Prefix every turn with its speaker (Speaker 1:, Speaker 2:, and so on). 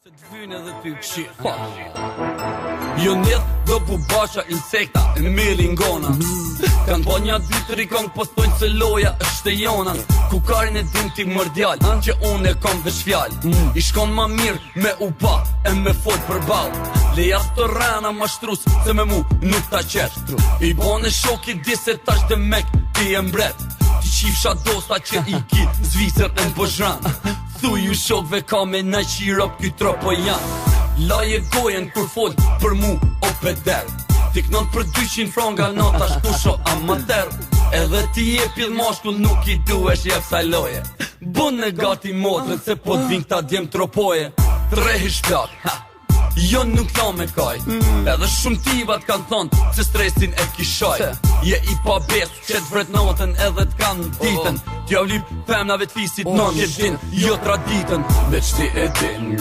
Speaker 1: Se t'vynë edhe ty këshirë Jo njët do bubasha insekta e mirin gona Kanë po një dy rikon po thonjë se loja është e jona Kukarin e din ti mërdjall që unë e kom veç fjall I shkon ma mirë me upa e me fol për bal Leja të rana ma shtrus se me mu nuk ta qet I bone shoki di se tash dhe mek ti e mbret Ti qifsha dosta që i ki zviser e mbëzhran Thuj ju shokve ka me na qirop ky tropo janë Laje gojen kur fol për mu o peder Ti knot për 200 franga nota shkusho amater Edhe ti je pjell mashkull nuk i duesh jep sa loje Bun në gati modrën se po t'vin këta djem tropoje Trehish plak Jo nuk la me kaj Edhe shumë tivat kanë thonë se stresin e kishaj Je i pa besu që t'vret notën edhe t'kanë ditën T'ja u lip femnave t'fisit non e din Jo traditën Veç ti e din